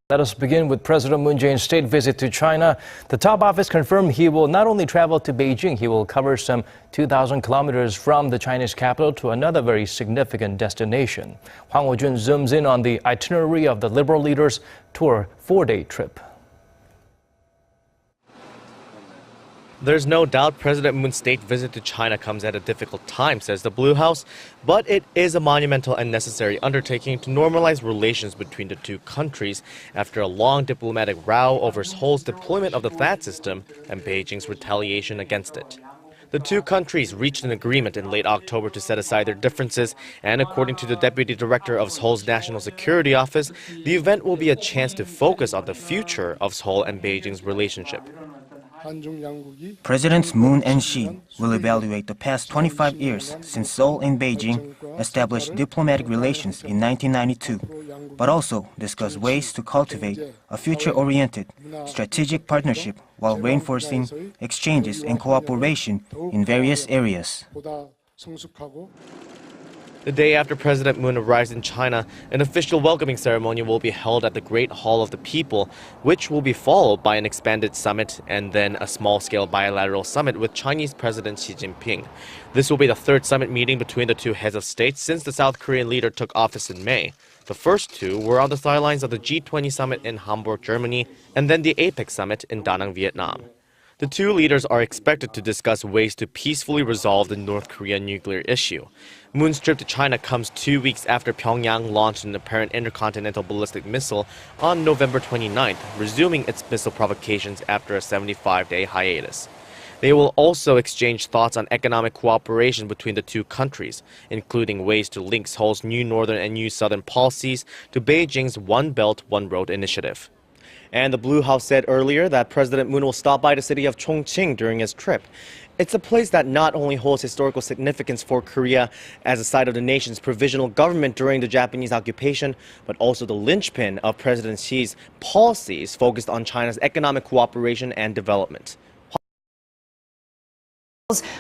Let us begin with President Moon Jae-in's state visit to China. The top office confirmed he will not only travel to Beijing, he will cover some 2,000 kilometers from the Chinese capital to another very significant destination. Hwang Ho-jun zooms in on the itinerary of the Liberal leader's tour 4-day trip. There's no doubt President Moon's state visit to China comes at a difficult time, says the Blue House, but it is a monumental and necessary undertaking to normalize relations between the two countries after a long diplomatic row over Seoul's deployment of the THAAD system and Beijing's retaliation against it. The two countries reached an agreement in late October to set aside their differences, and according to the deputy director of Seoul's National Security Office, the event will be a chance to focus on the future of Seoul and Beijing's relationship. Presidents Moon and Xi will evaluate the past 25 years since Seoul and Beijing established diplomatic relations in 1992, but also discuss ways to cultivate a future-oriented strategic partnership while reinforcing exchanges and cooperation in various areas. The day after President Moon arrives in China, an official welcoming ceremony will be held at the Great Hall of the People, which will be followed by an expanded summit and then a small-scale bilateral summit with Chinese President Xi Jinping. This will be the third summit meeting between the two heads of state since the South Korean leader took office in May. The first two were on the sidelines of the G20 summit in Hamburg, Germany, and then the APEC summit in Da Nang, Vietnam. The two leaders are expected to discuss ways to peacefully resolve the North Korean nuclear issue. Moon's trip to China comes 2 weeks after Pyongyang launched an apparent intercontinental ballistic missile on November 29th, resuming its missile provocations after a 75-day hiatus. They will also exchange thoughts on economic cooperation between the two countries, including ways to link Seoul's new northern and new southern policies to Beijing's One Belt, One Road initiative. And the Blue House said earlier that President Moon will stop by the city of Chongqing during his trip. It's a place that not only holds historical significance for Korea as a site of the nation's provisional government during the Japanese occupation, but also the linchpin of President Xi's policies focused on China's economic cooperation and development.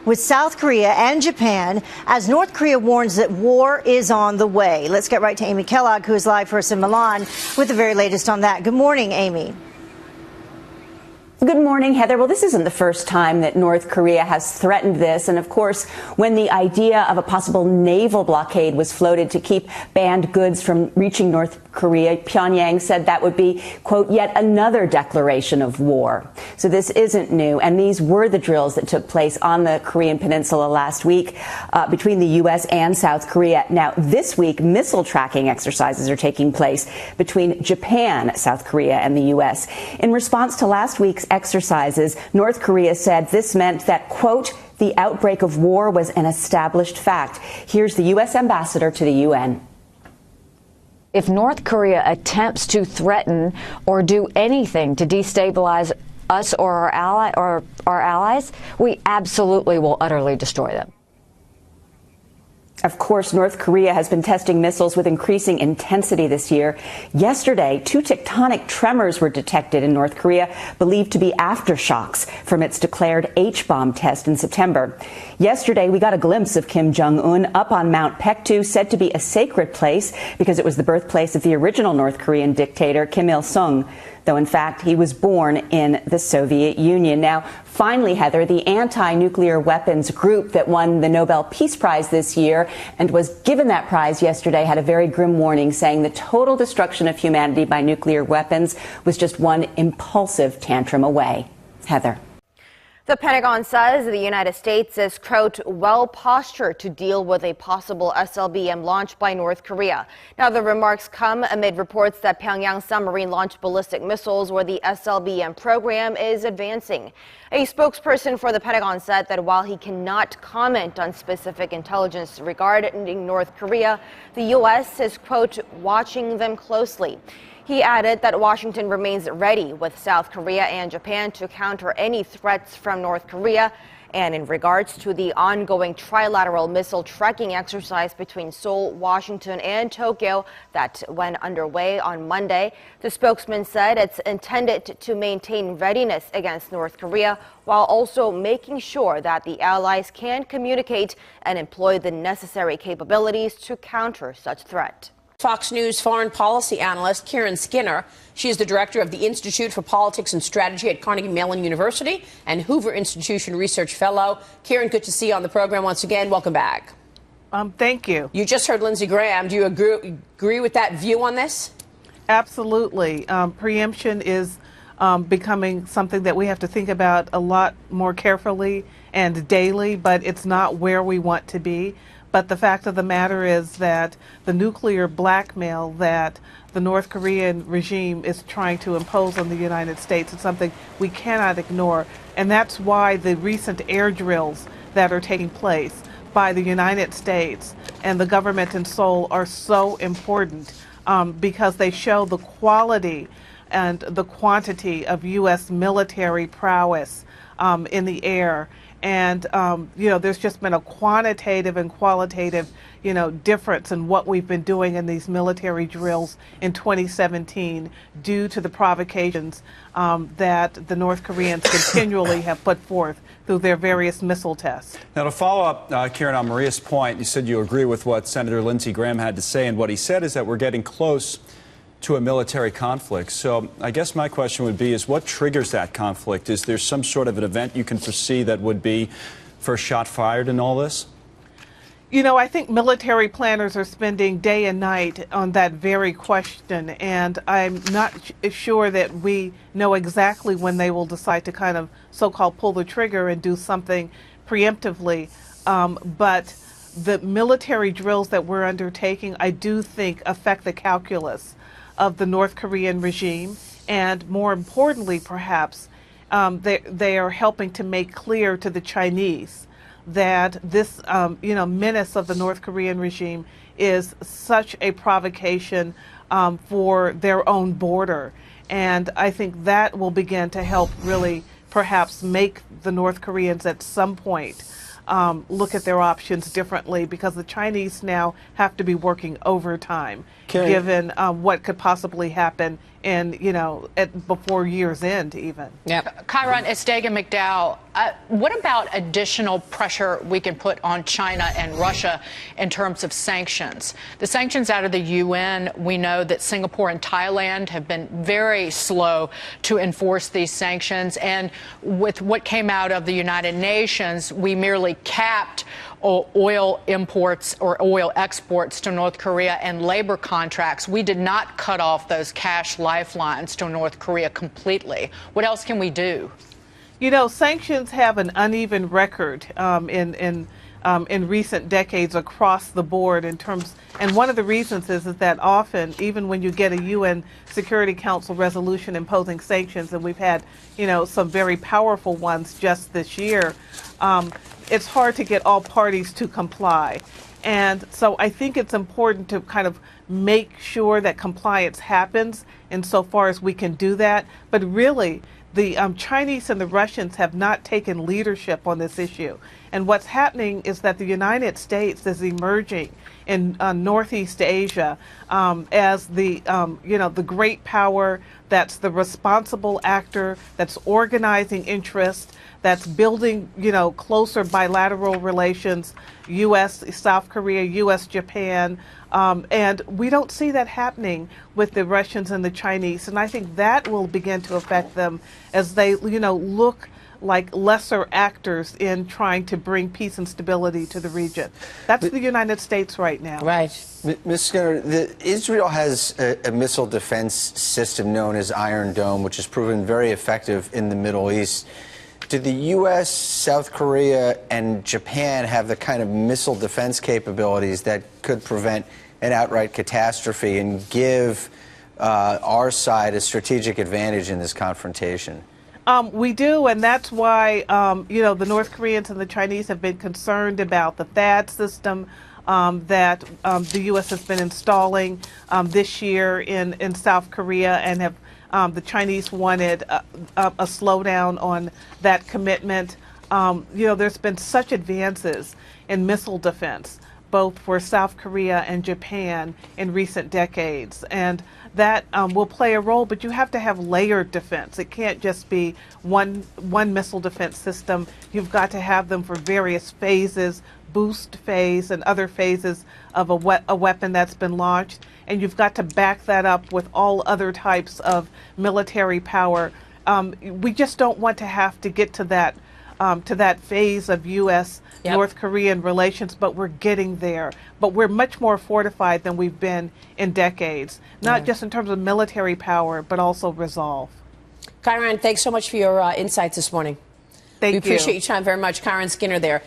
With South Korea and Japan as North Korea warns that war is on the way. Let's get right to Amy Kellogg, who is live for us in Milan with the very latest on that. Good morning, Amy. Good morning, Heather. Well, this isn't the first time that North Korea has threatened this. And of course, when the idea of a possible naval blockade was floated to keep banned goods from reaching North Korea, Pyongyang said that would be, quote, yet another declaration of war. So this isn't new. And these were the drills that took place on the Korean peninsula last week between the U.S. and South Korea. Now, this week, missile tracking exercises are taking place between Japan, South Korea, and the U.S. In response to last week's exercises, North Korea said this meant that, quote, the outbreak of war was an established fact. Here's the U.S. ambassador to the UN. If North Korea attempts to threaten or do anything to destabilize us or our allies, we absolutely will utterly destroy them. Of course, North Korea has been testing missiles with increasing intensity this year. Yesterday, 2 tectonic tremors were detected in North Korea, believed to be aftershocks from its declared H-bomb test in September. Yesterday, we got a glimpse of Kim Jong-un up on Mount Paektu, said to be a sacred place because it was the birthplace of the original North Korean dictator, Kim Il-sung, though in fact he was born in the Soviet Union. Now, finally, Heather, the anti-nuclear weapons group that won the Nobel Peace Prize this year and was given that prize yesterday had a very grim warning, saying the total destruction of humanity by nuclear weapons was just one impulsive tantrum away. Heather. The Pentagon says the United States is, quote, well postured to deal with a possible SLBM launch by North Korea. Now, the remarks come amid reports that Pyongyang's submarine launched ballistic missiles where the SLBM program is advancing. A spokesperson for the Pentagon said that while he cannot comment on specific intelligence regarding North Korea, the U.S. is, quote, watching them closely. He added that Washington remains ready with South Korea and Japan to counter any threats from North Korea. And in regards to the ongoing trilateral missile tracking exercise between Seoul, Washington, and Tokyo that went underway on Monday, the spokesman said it's intended to maintain readiness against North Korea while also making sure that the allies can communicate and employ the necessary capabilities to counter such threat. Fox News foreign policy analyst Karen Skinner. She is the director of the Institute for Politics and Strategy at Carnegie Mellon University and Hoover Institution Research Fellow. Karen, good to see you on the program once again. Welcome back. Thank you. You just heard Lindsey Graham. Do you agree with that view on this? Absolutely. Preemption is becoming something that we have to think about a lot more carefully and daily, but it's not where we want to be. But the fact of the matter is that the nuclear blackmail that the North Korean regime is trying to impose on the United States is something we cannot ignore. And that's why the recent air drills that are taking place by the United States and the government in Seoul are so important because they show the quality and the quantity of U.S. military prowess in the air. And, there's just been a quantitative and qualitative, difference in what we've been doing in these military drills in 2017 due to the provocations that the North Koreans continually have put forth through their various missile tests. Now, to follow up, Karen, on Maria's point, you said you agree with what Senator Lindsey Graham had to say, and what he said is that we're getting close to a military conflict. So I guess my question would be is what triggers that conflict? Is there some sort of an event you can foresee that would be first shot fired in all this? I think military planners are spending day and night on that very question, and I'm not sure that we know exactly when they will decide to kind of so-called pull the trigger and do something preemptively. But the military drills that we're undertaking, I do think, affect the calculus of the North Korean regime, and more importantly, perhaps, they are helping to make clear to the Chinese that this, menace of the North Korean regime is such a provocation for their own border. And I think that will begin to help really perhaps make the North Koreans at some point look at their options differently, because the Chinese now have to be working overtime, given what could possibly happen in, before year's end even. Yep. Chiron, it's Dagan McDowell. What about additional pressure we can put on China and Russia in terms of sanctions? The sanctions out of the UN, we know that Singapore and Thailand have been very slow to enforce these sanctions. And with what came out of the United Nations, we merely capped oil imports or oil exports to North Korea and labor contracts. We did not cut off those cash lifelines to North Korea completely. What else can we do? Sanctions have an uneven record in recent decades across the board in terms, and one of the reasons is that often, even when you get a UN Security Council resolution imposing sanctions, and we've had, some very powerful ones just this year, it's hard to get all parties to comply. And so I think it's important to kind of make sure that compliance happens insofar as we can do that. But really, the Chinese and the Russians have not taken leadership on this issue. And what's happening is that the United States is emerging in Northeast Asia as the, the great power that's the responsible actor, that's organizing interest, that's building, closer bilateral relations, U.S., South Korea, U.S., Japan. And we don't see that happening with the Russians and the Chinese. And I think that will begin to affect them as they, look like lesser actors in trying to bring peace and stability to the region. That's the United States right now. Right. Ms. Skinner, Israel has a missile defense system known as Iron Dome, which has proven very effective in the Middle East. do the U.S., South Korea, and Japan have the kind of missile defense capabilities that could prevent an outright catastrophe and give our side a strategic advantage in this confrontation? We do, and that's why, the North Koreans and the Chinese have been concerned about the THAAD system that the U.S. has been installing this year in South Korea, and have the Chinese wanted a slowdown on that commitment. There's been such advances in missile defense, both for South Korea and Japan in recent decades, and that will play a role, but you have to have layered defense. It can't just be one missile defense system. You've got to have them for various phases, boost phase and other phases of a weapon that's been launched, and you've got to back that up with all other types of military power. We just don't want to have to get to that phase of U.S. North Korean relations, but we're getting there. But we're much more fortified than we've been in decades, not just in terms of military power, but also resolve. Kyron, thanks so much for your insights this morning. Thank you. We appreciate your time very much. Kyron Skinner there.